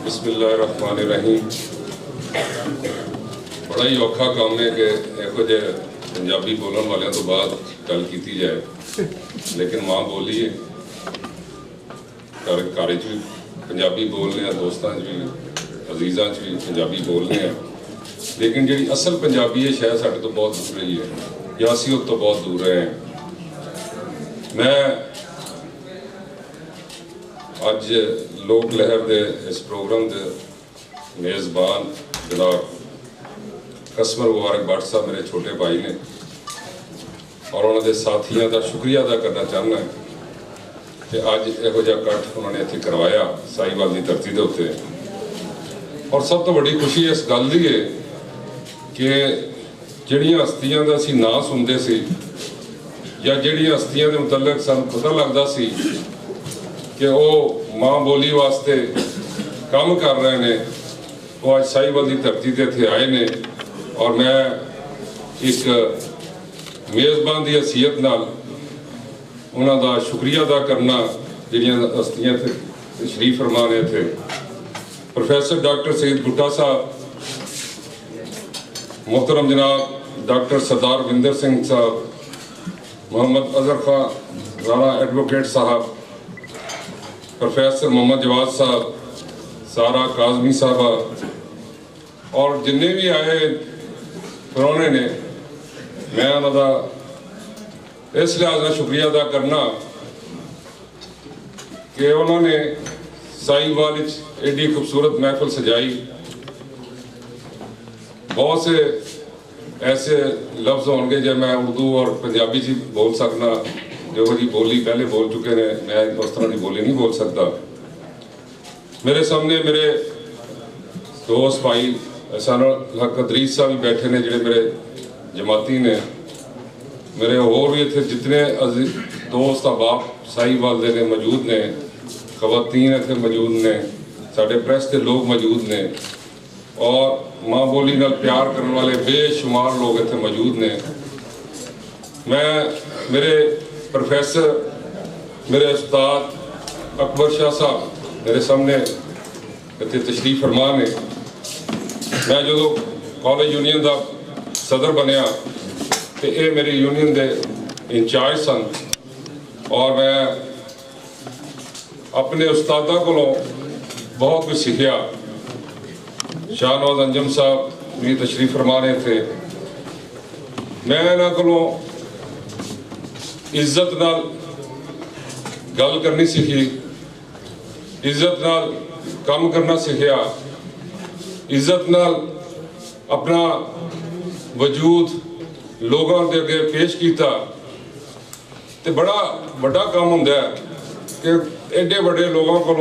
बिस्मिल्लाहिर्रहमानिर्रहीम। बड़ा ही औखा काम है कि इहो जे पंजाबी बोलने वालों तो बाद गल की जाए, लेकिन माँ बोली है घर भी पंजाबी बोलने हैं, दोस्तों भी अजीज़ों भी पंजाबी बोलने हैं, लेकिन जी असल पंजाबी है शायद साढ़े तो बहुत दूर रही है या असी उस तो बहुत दूर रहे हैं। मैं अज लोक लहर के इस प्रोग्राम के मेज़बान जनाब कस्मर मुबारक भट्ट साहब मेरे छोटे भाई ने और उन्होंने साथियों का शुक्रिया अदा करना चाहना है कि अज यहो जिहा इकट्ठ उन्होंने इत्थे करवाया साहिवाल की धरती के उत्ते। और सब तो बड़ी खुशी इस गल की है कि जिहड़ियां हस्तियां दा असीं नां सुनते सी या जिहड़ियां हस्तियां दे मुतलक सानूं पता लगदा सी कि वो माँ बोली वास्ते काम कर रहे हैं, वो अज साहिवाल की धरती से इत्थे आए ने और मैं एक मेज़बान की हैसियत नाल उन्हां दा शुक्रिया अदा करना जिहड़ियां हस्तियां तशरीफ फरमा ने इत्थे। प्रोफैसर डॉक्टर सईद गुट्टा साहब, मोहतरम जनाब डॉक्टर सरदार विंदर सिंह साहब, मोहम्मद अजहर खान राणा एडवोकेट साहब, प्रोफैसर मोहम्मद जवाद साहब, सारा काजमी साहब और जिन्ने भी आए परौने ने, मैं उन्होंने इस लिहाज का शुक्रिया अदा करना कि उन्होंने साहिवाल एडी खूबसूरत महफिल सजाई। बहुत से ऐसे लफ्ज़ होंगे जो मैं उर्दू और पंजाबी च बोल सकना, जो जी बोली पहले बोल चुके हैं, मैं उस तरह की बोली नहीं बोल सकता। मेरे सामने मेरे दोस्त भाई एहसान हक अदरीस साहब भी बैठे ने, जोड़े मेरे जमाती ने, मेरे होर भी इतने जितने दोस्त अहबाब साहिवाल दे ने मौजूद ने, खवातीन इतने मौजूद ने, साढ़े प्रेस के लोग मौजूद ने और माँ बोली नाल प्यार करने वाले बेशुमार लोग इतने मौजूद ने। मैं मेरे प्रोफैसर मेरे उस्ताद अकबर शाह साहब मेरे सामने इतने तशरीफ फरमा ने। मैं जो कॉलेज यूनियन का सदर बनया तो ये मेरी यूनियन के इंचार्ज सन और मैं अपने उस्तादा को बहुत कुछ सीखा। शाहनवाज अंजम साहब भी तशरीफ फरमा रहे थे। मैं इन्हों को इज्जत नाल गल करनी सीखी, इज्जत नाल काम करना सीखा, इज्जत नाल अपना वजूद लोगों के अगे पेश किया। तो बड़ा बड़ा काम होंदा है कि एडे बड़े लोगों को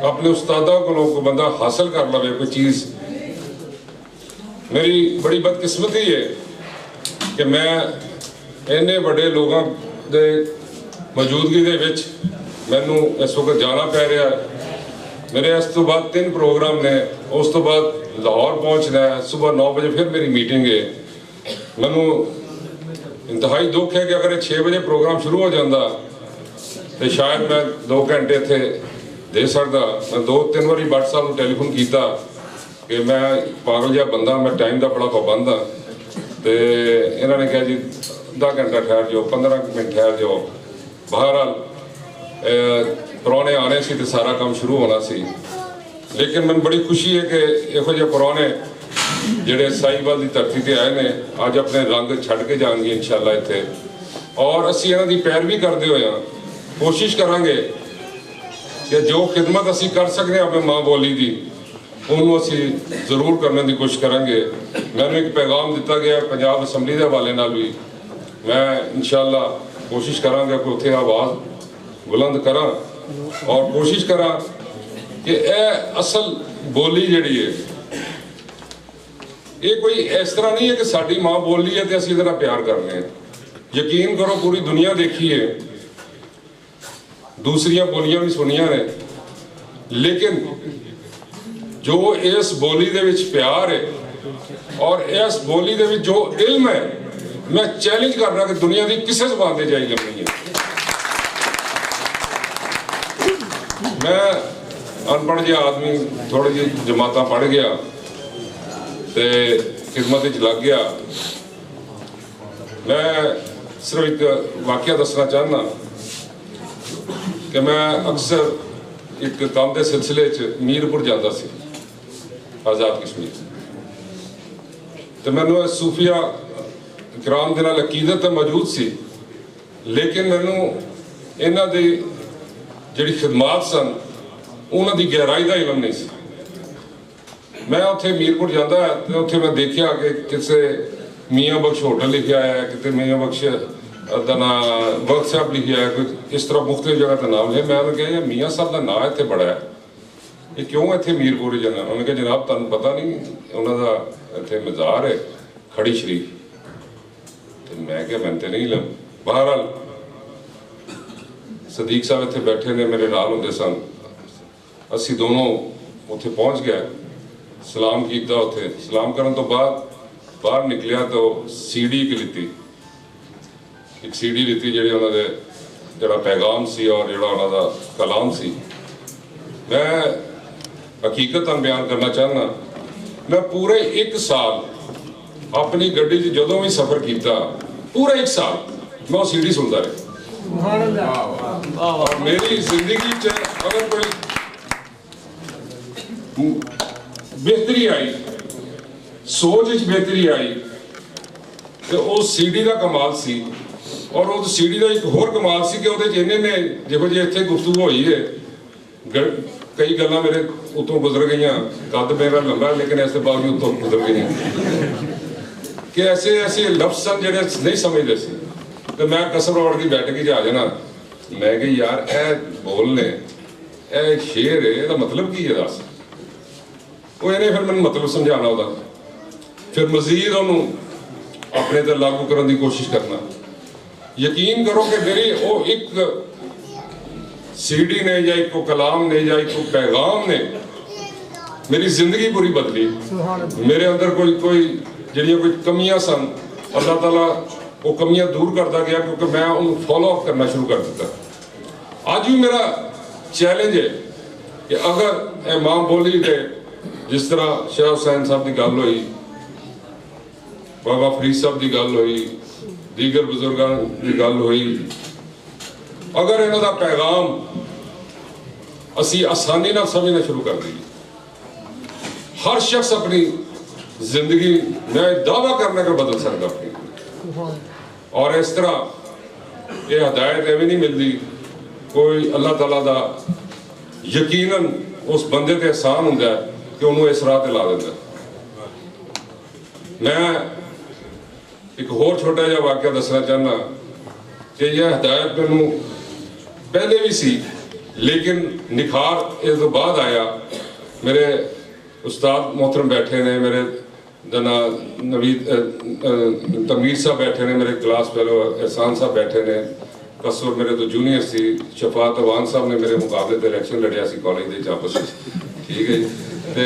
अपने उस्तादा को बंदा हासिल कर लवे कोई चीज़। मेरी बड़ी बदकिस्मती है कि मैं इन्ने बड़े लोगों के मौजूदगी दे विच मैनू इस वक्त जाना पै रहा है। मेरे इस तो बाद 3 प्रोग्राम ने, उस तो बाद लाहौर पहुँचना है, सुबह 9 बजे फिर मेरी मीटिंग है। मैनू इंतहाई दुख है कि अगर 6 बजे प्रोग्राम शुरू हो जाता तो शायद मैं 2 घंटे इत्थे दे सकता। मैं 2-3 बारी भट्ट साहब को टैलीफोन किया कि मैं पागल जिहा बंदा, मैं टाइम का बड़ा पाबंद हाँ। तो इन्होंने कहा जी आधा घंटा ठहर जाओ, 15 मिनट ठहर जाओ। बहरहाल परौने आने से तो सारा काम शुरू होना सी, लेकिन मैंने बड़ी खुशी है कि इहो जिहे परौने जिहड़े साहिवाल की धरती से आए ने अज अपने रंग छड्ड के जाएंगे इंशाअल्लाह इत्थे। और असीं इन्हां दी पैरवी करते हुए कोशिश करांगे कि जो खिदमत असीं कर सकते हैं अपने माँ बोली की उन्होंने असीं जरूर करने की कोशिश करांगे। मैंने एक पैगाम दिता गया पंजाब असैम्बली के हवाले नाल भी, मैं इंशाअल्लाह कोशिश करांगा कि उत्थे आवाज़ बुलंद करा और कोशिश करा कि यह असल बोली जिहड़ी है ये कोई इस तरह नहीं है कि साडी माँ बोली है तो असीं इहदे नाल प्यार करने हैं। यकीन करो पूरी दुनिया देखी है, दूसरियां बोलियां भी सुनिया ने, लेकिन जो इस बोली दे विच प्यार है और इस बोली दे विच जो इल्म है, मैं चैलेंज कर रहा कि दुनिया की किसी जबान से जाई लम्बी है। मैं अनपढ़ जिहा आदमी थोड़ी जी जमातां पढ़ गया तो खिदमत लग गया। मैं सिर्फ एक वाकया दसना चाहना कि मैं अक्सर एक काम के सिलसिले मीरपुर जाता सी, आज़ाद कश्मीर, तो मैनू सूफिया कराम दे नाल अकीदत तो मौजूद सी, लेकिन मैनू इन्हां दी जिहड़ी खिदमात सन उन्हां दी गहराई का इलम नहीं सी। मैं उत्थे मीरपुर जाता तो उत्थे मैं देखा कि किसी मियाँ बख्श होटल लिखा है, कितने मियाँ बख्श का ना वर्कशॉप लिखा है, कोई इस तरह मुख्तलिफ जगह का नाम लिया। मैं उन्होंने कहा मियाँ साहब का नाम इतने बड़ा है, ये क्यों इतने मीरपुर जाना? उन्होंने कहा जनाब तुहानू पता नहीं उन्होंने इतने मज़ार है खड़ी शरीफ। तो मैं क्या मैंने तो नहीं लम। बहरहाल सदीक साहब इतने बैठे ने, मेरे नाल होंदे सन, असी दोनों उत्थे पहुँच गए, सलाम किया। उत्थे सलाम करने तो बाद बाहर निकलिया तो सीडी की लीती, एक सीडी लीती जी उन्होंने जरा पैगाम सी और जरा उन्होंने कलाम सी। मैं हकीकत बयान करना चाहना, मैं पूरे एक साल अपनी गड्डी जदों भी सफ़र किया, पूरा एक साल मैं वो सीडी सुनता रहा। और मेरी जिंदगी च अगर कोई बेहतरी आई, सोच बेहतरी आई, तो उस सीडी का कमाल सी। और उस सीडी का एक होर कमाल सी कि इन्हें ने जिहो जी इतने गुफ्तगू हुई है, कई गल्लां मेरे उतों गुजर गई, कद मेरा लंबा लेकिन ऐसे बावजूद तो गुजर गई कि ऐसे ऐसे लफ्ज़ सन जेडे नहीं समझते सी। तो मैं कसम रोड़ की बैठ के जा जाना, मैं कि यार ए बोलने ए शेर है, इसका मतलब की है दस। वो इन्हें फिर मैंने मतलब समझाना होता, फिर मजीद उन्होंने अपने ते लागू करने की कोशिश करना। यकीन करो कि मेरी वो एक सीडी ने या एक कलाम ने या एक पैगाम ने मेरी जिंदगी पूरी बदली। मेरे अंदर कोई जिहड़ियां कोई कमियां सन, अल्लाह ताला वो कमियां दूर करता गया, क्योंकि मैं उन्हें फॉलो अप करना शुरू कर दिता। अज भी मेरा चैलेंज है कि अगर इमाम बोली दे जिस तरह शाह हुसैन साहब की गल हुई, बाबा फरीद साहब की गल हुई, दीगर बुजुर्गों की गल हुई, अगर इन्हों का पैगाम असी आसानी ना समझना शुरू कर दी, हर शख्स अपनी जिंदगी मैं दावा करने का बदल सकता अपनी। और इस तरह ये हदायत एवं नहीं मिलती, कोई अल्लाह ताला दा यकीनन उस बंदे ते एहसान होंदा है कि उन्होंने इस राह ला देता। मैं एक होर छोटा जिहा वाकया दसना चाहना कि यह हदायत मैनू पहले भी सी, लेकिन निखार इस तो बाद आया। मेरे उस्ताद मोहतरम बैठे ने, मेरे जना नवीद तमीर साहब बैठे ने, मेरे क्लास फेलो एहसान साहब बैठे ने, कसूर मेरे तो जूनियर सी, शफात अवान साहब ने मेरे मुकाबले तो इलैक्शन लड़िया सी कॉलेज के आपस में, ठीक है जी। तो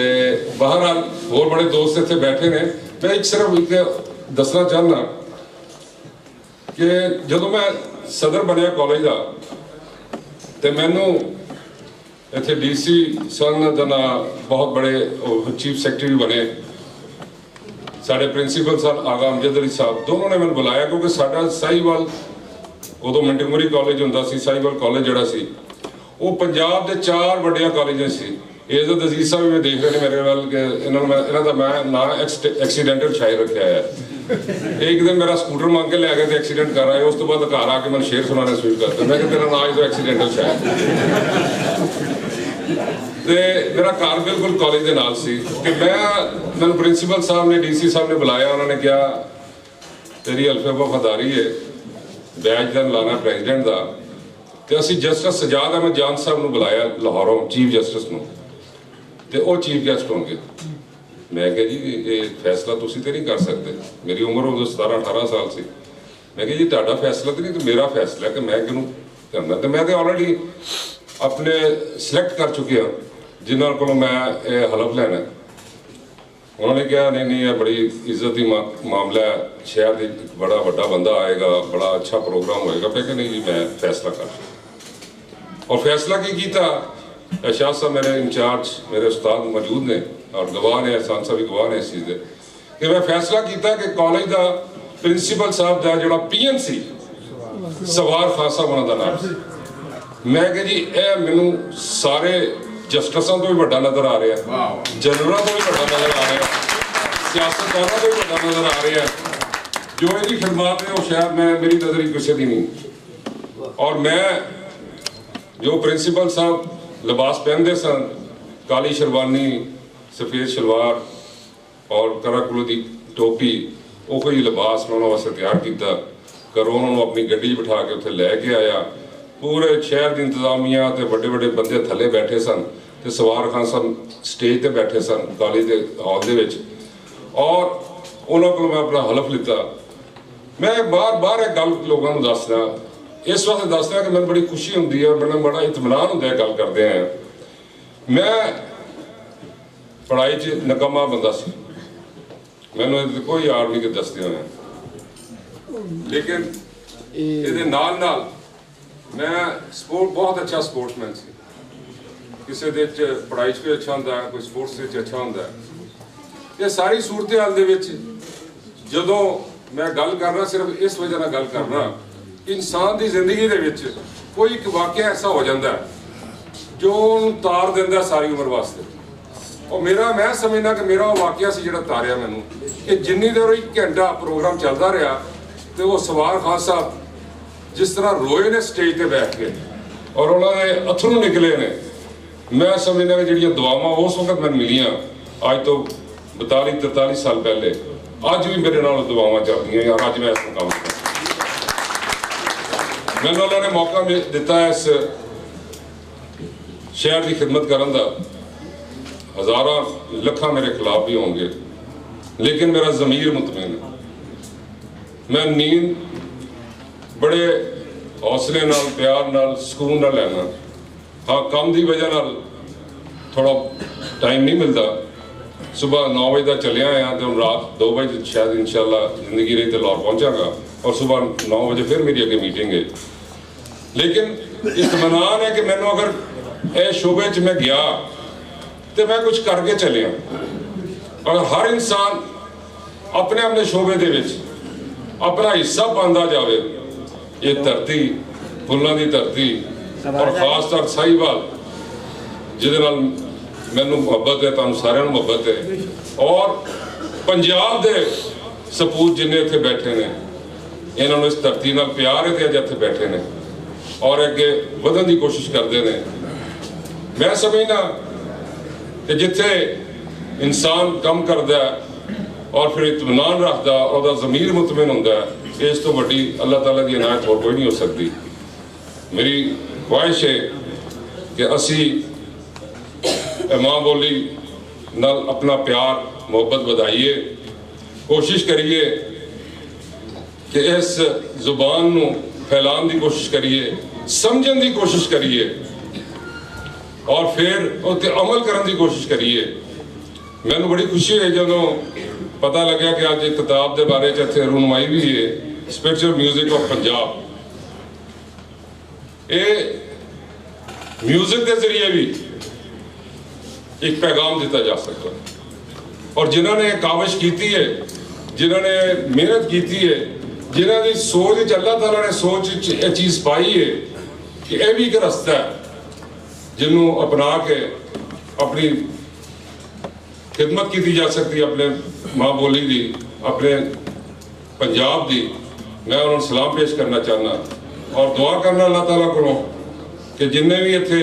बहरहाल होर बड़े दोस्त इतने बैठे ने। मैं एक सिर्फ एक दसना चाहना कि जो मैं सदर बनया कॉलेज का, तो मैनू इतने DC सन जना बहुत बड़े चीफ सैकटरी बने, साढ़े प्रिंसीपल सन आगा अमजद अली साहब, दोनों ने मैंने बुलाया क्योंकि साडा साहिवाल उदों मिंटगोमरी कॉलेज होंदा सी, साहिवाल कॉलेज जिहड़ा सी वो पंजाब के 4 वड्डियां कॉलेजां सी। इज़्ज़त अजीज साहब भी देख रहे हैं मेरे वाल कि इन्होंने मैं ना एक्सीडेंटल शायर रखा है। एक दिन मेरा स्कूटर मांग के ले गए तो एक्सीडेंट कर आए, उस तो बाद घर आके मैंने शेर सुनाने शुरू करते, मैं तेरा ना ही तो एक्सीडेंटल शायर। तो मेरा घर बिल्कुल कॉलेज के नाल सी कि मैं प्रिंसीपल साहब ने DC साहब ने बुलाया, उन्होंने कहा तेरी अल्फे वफादारी है, बैज दिन लाना प्रेजिडेंट का। तो असी जस्टिस सजाद अहमद जान साहब ने बुलाया लाहौरों, चीफ जस्टिस को, तो वो चीफ गेस्ट होंगे। मैं कहा जी ये फैसला तुसी तो नहीं कर सकते, मेरी उम्र उदों 17-18 साल से। मैं कहा जी तुहाडा फैसला तो नहीं, तो मेरा फैसला है कि मैं क्यों करना। तो मैं तो ऑलरेडी अपने सिलेक्ट कर चुके हाँ जिन्होंने को मैं हलफ लेना। उन्होंने कहा नहीं नहीं, यह बड़ी इज्जत की मामला है, शहर एक बड़ा वड्डा बंदा आएगा, बड़ा अच्छा प्रोग्राम होएगा। मैं कहा नहीं जी मैं फैसला कर। और फैसला की किया एहसास साहब मेरे इंचार्ज मेरे उस्ताद मौजूद ने और गवाह ने, एहसान साहब भी गवाह ने इस चीज़ के कि मैं फैसला किया कि कॉलेज का प्रिंसीपल साहब का जो PN सी सवार खान साहब उन्होंने नाम मैं कि जी मैनू सारे जस्टिसां तो भी बड़ा नज़र आ रहा है, जनरलों तो भी बड़ा नज़र आ रहा है, सियासतदानों तो भी बड़ा नज़र आ रहा है। जो इहदी खिदमत है वो शायद मैं मेरी नज़र ही किसी की नहीं। और मैं जो प्रिंसीपल साहब लिबास पहनते सन, काली शेरवानी सफ़ेद शलवार और कराकुल की टोपी, वो कोई लिबास मैं उन्होंने वास्ते तैयार किया घरों उन्होंने अपनी गड्डी बिठा के उत्थे लैके आया। पूरे शहर की इंतजामिया ते बड़े बड़े बंदे थले बैठे सन ते सवार खान साहब स्टेज ते बैठे सन कॉलेज के हॉल दे विच और उन्होंने को मैं अपना हलफ लिता। मैं बार बार एक गल लोगों को दसना इस वास्ते दसना कि मैंने बड़ी खुशी होंगी है और मैंने बड़ा इतमान होंगे गल करते हैं। मैं पढ़ाई च नकमा बंदा सी, मैंने कोई यार नहीं कि दसते हुए, लेकिन ये नाल नाल मैं स्पोर्ट बहुत अच्छा स्पोर्ट्समैन सी, किसी दे पढ़ाई च भी अच्छा होंदा है, कोई स्पोर्ट्स में अच्छा होंदा है। ये सारी सूरत हाल दे विच जदों मैं गल करना सिर्फ इस वजह नाल गल करना कि इंसान की जिंदगी दे विच कोई एक वाकया ऐसा हो जाता है जो तार देंदा सारी उम्र वास्ते। और मेरा मैं समझना कि मेरा वो वाकया से जो तारिया मैनू कि जिन्नी देर एक घंटा प्रोग्राम चलता रहा तो वो सवार खान साहब जिस तरह रोए ने स्टेज पर बैठ के और उन्होंने अथरू निकले ने, मैं समझना कि जो दुआवां उस वक्त मैं मिलियां अज तो 42-43 साल पहले अज भी मेरे नाल दुआवां चलदियां यार अज मैं इस मुकाम पर मैंने उन्होंने मौका दिता है इस शहर की खिदमत करने का। हज़ारां लखां मेरे खिलाफ भी होंगे लेकिन मेरा ज़मीर मुतमईन है। मैं नींद बड़े हौसले नाल प्यार नाल सुकून नाल लैना। हाँ काम की वजह नाल थोड़ा टाइम नहीं मिलता, सुबह 9 बजे तक चलिया आया तो रात 2 बजे शायद इंशाअल्लाह जिंदगी रही तो लाहौर पहुँचागा और सुबह 9 बजे फिर मेरी अगे मीटिंग है। लेकिन इत्मीनान है कि मैनू अगर यह शोबे च मैं गया तो मैं कुछ करके चलिया। अगर हर इंसान अपने अपने शोबे दे विच अपना हिस्सा पांदा जाए, ये धरती फुल्लां दी धरती और खास तौर साहिवाल जिहदे नाल मैनू मुहब्बत है, तुहानू सारिआं नूं मुहब्बत है और पंजाब दे सपूत जिन्ने इत्थे बैठे ने इन्हां नूं इस धरती नाल प्यार है ते अज इत्थे बैठे ने और अगे वधण की कोशिश करते हैं। मैं समझना कि जिथे इंसान कम करता और फिर इत्मीनान रखता और ज़मीर मुतमिन होंदा है, इस तो वड्डी अल्लाह ताला की इनायत होर कोई नहीं हो सकती। मेरी ख्वाहिश है कि असी माँ बोली नाल अपना प्यार मुहब्बत बढ़ाइए, कोशिश करिए कि इस जुबान नूं फैलाने की कोशिश करिए, समझने की कोशिश करिए और फिर उत्ते अमल करने की कोशिश करिए। मैनू बड़ी खुशी है जदों पता लग्या कि अज एक किताब के बारे इत्थे रहनुमाई भी है, स्पिरिचुअल म्यूजिक ऑफ पंजाब। ये म्यूजिक के जरिए भी एक पैगाम दिता जा सकता है और जिन्होंने काविश की है, जिन्होंने मेहनत की है, जिन्हों की सोच अल्लाह ताला ने सोच यह चीज़ पाई है कि यह भी एक रस्ता है जिन्हों अपना के अपनी खिदमत की जा सकती है अपने माँ बोली की, अपने पंजाब की। मैं उन्होंने सलाम पेश करना चाहना और दुआ करना अल्लाह ताला को कि जिन्ने भी इत्थे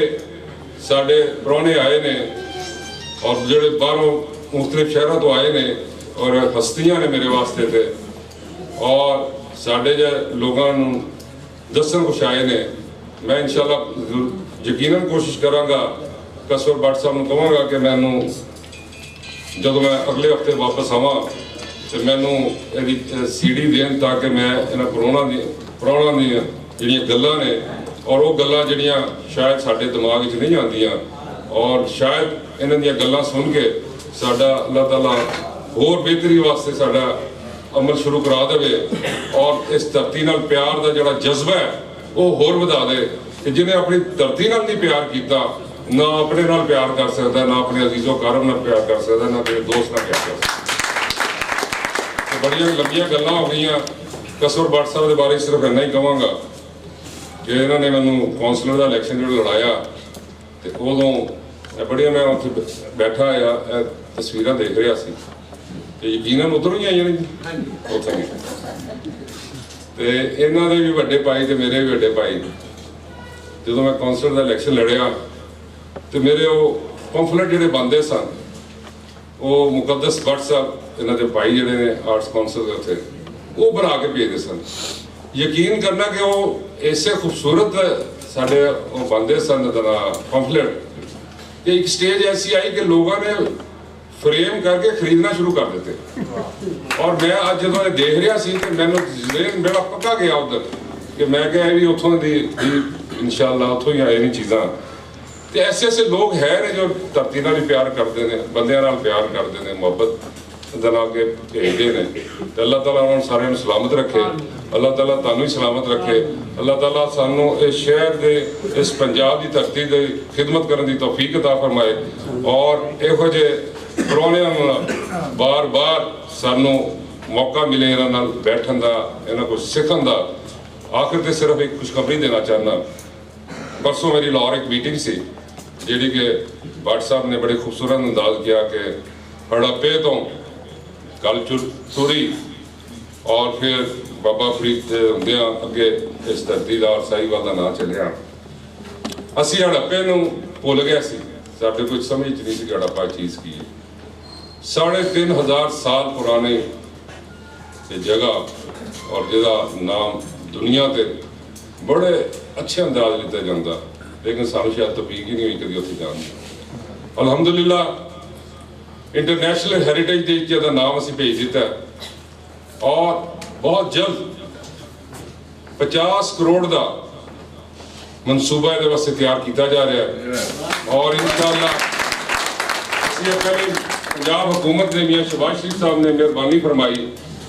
साडे प्राहुणे आए ने और जोड़े बाहरों मुख्तलिफ शहरों तो आए ने और हस्तियां ने मेरे वास्ते थे और साडे जो लोगों दसन कुछ आए ने, मैं इंशाअल्लाह यकीनन कोशिश करांगा। कसवर भट्ट साहब को कहांगा कि मैनू जब मैं अगले हफ्ते वापस आवां तो मैनू यदि CD देन ताकि मैं इन्हां प्राहुणां दी जिहड़ियां गल्लां ने और वो गल्लां जिहड़ियां शायद साडे दिमाग च नहीं आंदियां और शायद इन्हां दियां गल्लां सुन के साडा अल्लाह ताला होर बेहतरी वास्ते साडा अमल शुरू करा देवे और इस धरती नाल प्यार का जोड़ा जज्बा है वो होर वधा दे कि जिन्हें अपनी धरती नाल नहीं प्यार किया ना अपने नाल प्यार कर सकता, ना अपने अजीजो कारम नाल प्यार कर सकता, ना अपने दोस्त नाल प्यार कर सकता। तो बड़िया लंबिया गल्लां हो गई। कसुर भट्ट साहब के बारे सिर्फ इन्ना ही कहवांगा कि इन्होंने मैनू कौंसलर का इलैक्शन जो लड़ाया तो उदों बड़िया मैं उत्थे बैठा आ तस्वीर देख रहा सी ते यकीनन उधरों ही आई ने उत्थे ते इन्हां दे भी वड्डे भाई ते मेरे भी वड्डे भाई जो मैं कौंसलर का इलैक्शन लड़िया तो मेरे वो पंफलेट जोड़े बनते सन वो मुकद्दस भट्ट साहब इन्हों के भाई जोड़े ने आर्ट्स कौंसल के उत्थे वो बना के भेजते सन। यकीन करना कि वो ऐसे खूबसूरत साढ़े वो बनते सन पंफलेट कि एक स्टेज ऐसी आई कि लोगों ने फ्रेम करके खरीदना शुरू कर देते। और मैं आज जो देख रहा सी तो मैंने मेरा पक्का गया उधर कि मैं क्या भी उतों की इंशाअल्लाह उतों ही आए नहीं चीज़ां। तो ऐसे ऐसे लोग हैं ने जो धरती नाल भी प्यार करते हैं, बंदियां नाल प्यार करते हैं, मुहब्बत दला के भेजते हैं। तो अल्लाह ताला उन्होंने सारे सलामत रखे, अल्लाह ताला तुहानू ही सलामत रखे, अल्लाह ताला सानू इस शहर के इस पंजाब की धरती की खिदमत करने की तौफीक अता फरमाए और इहो जे परौणियां बार बार सानू मौका मिले इन्हां नाल बैठण दा, इन्हां को सीखण दा। आखिर ते सिर्फ एक खुशखबरी देना चाहना, परसों मेरी लाहौर एक मीटिंग सी जिहड़ी कि भट्ट साहब ने बड़े खूबसूरत अंदाज किया कि हड़प्पे तो गल तुरी और फिर बाबा फरीद के हुंदियां अगे इस धरती का साहिवाल का नाम चलिया। असी हड़प्पे नूं भुल गए सी, साडे कुछ समझ च नहीं सी कि हड़प्पा चीज़ की है। 3500 साल पुरानी जगह और जिहदा नाम दुनिया ते बड़े अच्छे अंदाज लिता जाता, लेकिन सानू शायद तौफीक ही नहीं हुई कभी उत्थे जाने की। अल्हम्दुलिल्लाह इंटरनेशनल हैरीटेज डे का नाम असी भेज दिता और बहुत जल्द 50 करोड़ का मनसूबा ये वास्ते तैयार किया जा रहा है। और इंशाअल्लाह पंजाब हुकूमत ने मियां शहबाज शरीफ साहब ने मेहरबानी फरमाई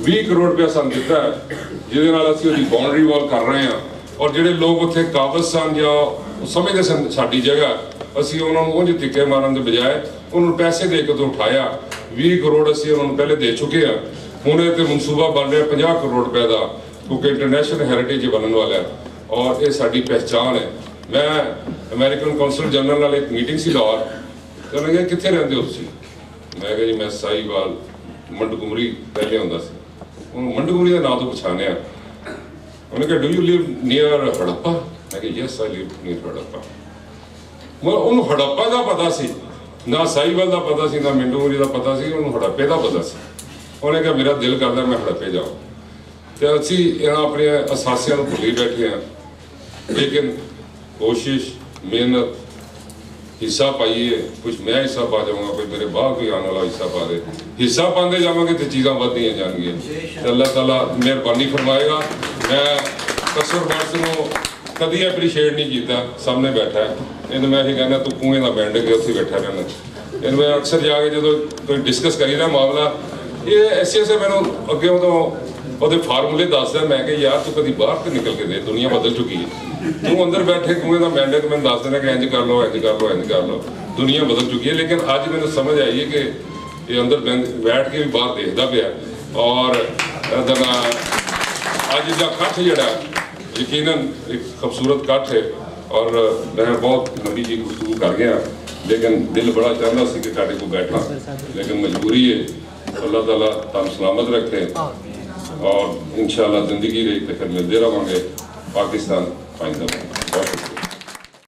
20 करोड़ रुपया सानू दिता है जिहदे नाल असीं उहदी बाउंड्री वॉल कर रहे हैं। और जिहड़े लोग उत्थे काबज सन या समझते सन साडी जगह, असीं उन्होंने उंज धिक्के मारन के बजाय उन्होंने पैसे दे के तो उठाया। 20 करोड़ असीं उन्होंने पहले दे चुके हैं। हुण इह ते मनसूबा बन रहा 50 करोड़ रुपए का, क्योंकि इंटरनेशनल हैरीटेज बनने वाला है और ये साडी पहचान है। मैं अमेरिकन कौंसल जनरल नाल एक मीटिंग सी लाहौर, तो उन्होंने कहा कित्थे रहिंदे हो तुसीं? मैं कहा जी मैं साहिवाल मंडगुमरी पहले हुंदा सी। उन्होंने मंडगुमरी का नाम तो पछाणिया। उन्होंने कहा do you live near Harappa? मैं कहा yes I live near Harappa. मगर उन्होंने हड़प्पा का पता सी, ना साहिवाल का पता सी, ना मंडगुमरी का पता सी, उन्होंने हड़प्पे का पता सी। उन्होंने कहा मेरा दिल करता मैं हड़प्पे जाऊँ। तो असी अपने असासियां भुल ही बैठे हैं, लेकिन कोशिश मेहनत हिस्सा पाइए। कुछ मैं हिस्सा पा जाऊँगा, कोई मेरे बाहर कोई आने वाला हिस्सा पा दे। हिस्सा पाते जावांगे तो चीज़ां वधदियां जाणगियां। अल्लाह ताला मेहरबानी फरमाएगा। मैं कसुर भट्ट नूं कभी एप्रीशिएट नहीं किया, सामने बैठा है। इन मैं यही कहना तू कुएं का बैंड के उत्थे बैठा रहना। इन मैं अक्सर जाके जो कोई डिस्कस करी ना मामला ये ऐसे ऐसे मैंने अगे तो वो फार्मूले दसदा, मैं कि यार तू कभी बाहर तो निकल के दे, दुनिया बदल चुकी है। तू अंदर बैठे कुएं का बैंड मैं दस देना कि इंज कर लो इंज कर लो इंज कर लो, दुनिया बदल चुकी है। लेकिन अज मैंने समझ आई है कि ये अंदर बैठ के भी बाहर देखता पाया। और अज का कट्ठ जड़ा यकीनन एक खूबसूरत कट्ठ है। और मैं बहुत लंबी जी गुफ्तगू कर गया, लेकिन दिल बड़ा चाहता सी कि तुहाडे कोल बैठा, लेकिन मजबूरी है। अल्लाह ताला तुहानू सलामत रखे और इंशाअल्लाह जिंदगी रही तो फिर मिलते रहेंगे। पाकिस्तान जिंदाबाद।